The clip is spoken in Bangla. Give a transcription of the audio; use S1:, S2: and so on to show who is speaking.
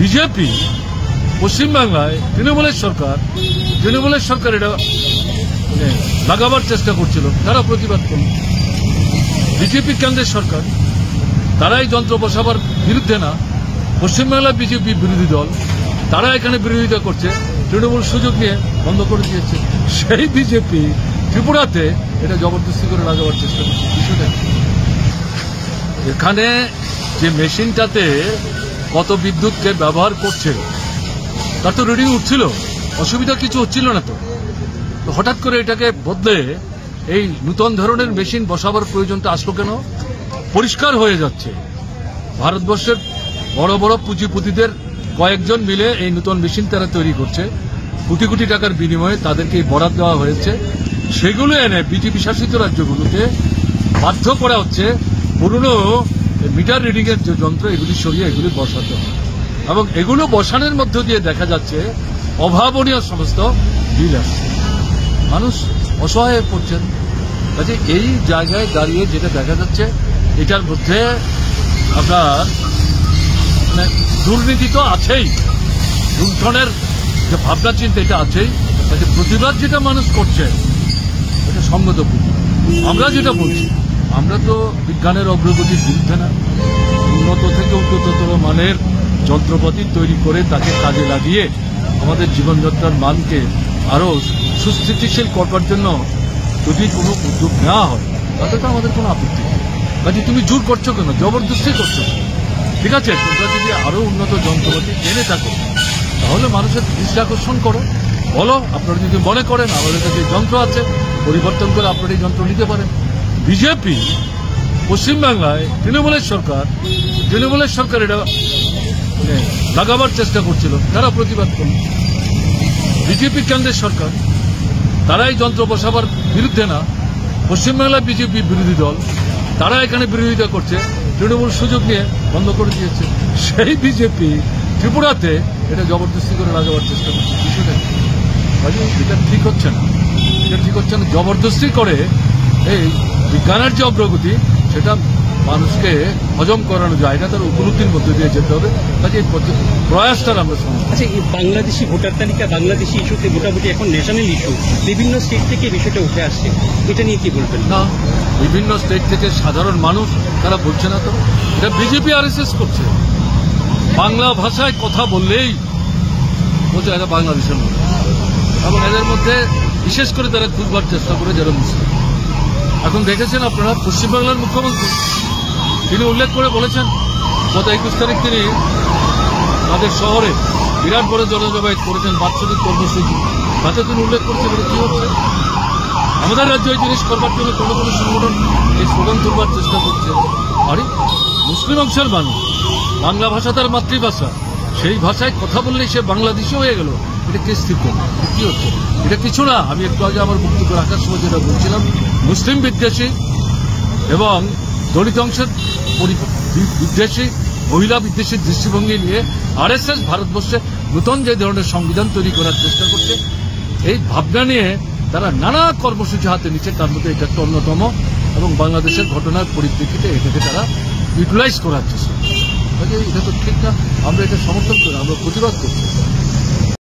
S1: বিজেপি পশ্চিমবাংলায় তৃণমূলের সরকার এটা লাগাবার চেষ্টা করছিল, তারা প্রতিবাদ করল। বিজেপি কেন্দ্রের সরকার, তারাই যন্ত্র বসাবার বিরুদ্ধে না, পশ্চিমবাংলার বিজেপি বিরোধী দল, তারা এখানে বিরোধিতা করছে, তৃণমূল সুযোগ নিয়ে বন্ধ করে দিয়েছে। সেই বিজেপি ত্রিপুরাতে এটা জবরদস্তি করে লাগাবার চেষ্টা করছে। বিষয়টা এখানে যে মেশিনটাতে কত বিদ্যুৎকে ব্যবহার করছে তার তো রিডিং উঠছিল, অসুবিধা কিছু হচ্ছিল না। তো হঠাৎ করে এটাকে বদলে এই নূতন ধরনের মেশিন বসাবার প্রয়োজনটা আসলো কেন? পরিষ্কার হয়ে যাচ্ছে ভারতবর্ষের বড় বড় পুঁজিপতিদের কয়েকজন মিলে এই নূতন মেশিন তারা তৈরি করছে, কোটি কোটি টাকার বিনিময়ে তাদেরকে বরাদ দেওয়া হয়েছে। সেগুলো এনে বিজেপি শাসিত রাজ্যগুলোতে বাধ্য করা হচ্ছে পুরনো মিটার রিডিং এর যে যন্ত্র এগুলি সরিয়ে এগুলি বসাতে হবে, এবং এগুলো বসানোর মধ্য দিয়ে দেখা যাচ্ছে অভাবনীয় সমস্ত বিল আসছে, মানুষ অসহায় হয়ে পড়ছেন। কাজে এই জায়গায় দাঁড়িয়ে যেটা দেখা যাচ্ছে এটার মধ্যে আপনার দুর্নীতি তো আছেই, লুণ্ঠনের যে ভাবনা চিন্তা এটা আছেই। কাজে প্রতিবাদ যেটা মানুষ করছে এটা সঙ্গত। আমরা যেটা বলছি, আমরা তো বিজ্ঞানের অগ্রগতির বিরুদ্ধে না, উন্নত থেকে উন্নততর মানের যন্ত্রপাতি তৈরি করে তাকে কাজে লাগিয়ে আমাদের জীবনযাত্রার মানকে আরো সুস্থিতিশীল করবার জন্য যদি কোনো উদ্যোগ নেওয়া হয় তাতে তো আমাদের কোনো আপত্তি নেই। কাজে তুমি জোর করছো কেন? জবরদস্তি করছো। ঠিক আছে, তোমরা যদি আরো উন্নত যন্ত্রপাতি জেনে থাকো তাহলে মানুষের দৃষ্টি আকর্ষণ করো, বলো আপনারা যদি মনে করেন আমাদের কাছে যন্ত্র আছে, পরিবর্তন করে আপনারা এই যন্ত্র নিতে পারেন। বিজেপি পশ্চিমবাংলায় তৃণমূলের সরকার এটা লাগাবার চেষ্টা করছিল, তারা প্রতিবাদ করল। বিজেপি কেন্দ্রের সরকার, তারাই যন্ত্র বসাবার বিরুদ্ধে না, পশ্চিমবাংলার বিজেপি বিরোধী দল, তারা এখানে বিরোধিতা করছে, তৃণমূল সুযোগ নিয়ে বন্ধ করে দিয়েছে। সেই বিজেপি ত্রিপুরাতে এটা জবরদস্তি করে লাগাবার চেষ্টা করছে। বিষয়টা এটা ঠিক হচ্ছে না, জবরদস্তি করে এই বিজ্ঞানের যে অগ্রগতি সেটা মানুষকে হজম করানো যায় না, তার উপলব্ধির মধ্যে দিয়ে যেতে হবে। কাজে প্রয়াসটার আমরা শুনি।
S2: আচ্ছা, এই বাংলাদেশি ভোটার তালিকা, বাংলাদেশি ইস্যুতে মোটামুটি এখন ন্যাশনাল ইস্যু, বিভিন্ন স্টেট থেকে বিষয়টা উঠে আসছে, এটা নিয়ে কি বলবেন?
S1: না, বিভিন্ন স্টেট থেকে সাধারণ মানুষ তারা বলছে না, তো এটা বিজেপি আরএসএস করছে। বাংলা ভাষায় কথা বললেই বলছে এটা বাংলাদেশের মধ্যে, এবং এদের মধ্যে বিশেষ করে তারা খুঁজবার চেষ্টা করে যারা মুসলিম। এখন দেখেছেন আপনারা পশ্চিমবাংলার মুখ্যমন্ত্রী তিনি উল্লেখ করে বলেছেন গত 21 তারিখ তিনি তাদের শহরে বিরাট বড় জনজমায়েত করেছেন, বাৎসরিক কর্মসূচি, তাতে তিনি উল্লেখ করেছেন কি হচ্ছে আমাদের রাজ্যে এই জিনিস করবার জন্য কোনো কোনো সংগঠন এই স্লোগান তুলবার চেষ্টা করছে। আরে মুসলিম অংশের মানুষ, বাংলা ভাষা তার মাতৃভাষা, সেই ভাষায় কথা বললেই সে বাংলাদেশি হয়ে গেল, এটা কে স্থির করবে? কি হচ্ছে? এটা কিছু না। আমি একটু আগে আমার বক্তব্য রাখার সময় যেটা বলছিলাম, মুসলিম বিদ্বেষী এবং দলিত অংশের বিদ্বেষী, মহিলা বিদ্বেষী দৃষ্টিভঙ্গি নিয়ে আরএসএস ভারতবর্ষে নতুন যে ধরনের সংবিধান তৈরি করার চেষ্টা করছে, এই ভাবনা নিয়ে তারা নানা কর্মসূচি হাতে নিচ্ছে, তার মধ্যে এটা একটা অন্যতম, এবং বাংলাদেশের ঘটনার পরিপ্রেক্ষিতে এটাকে তারা ইউটিলাইজ করার চেষ্টা করছে। এটা তো ঠিক না, আমরা এটা সমর্থন করি, আমরা প্রতিবাদ করছি।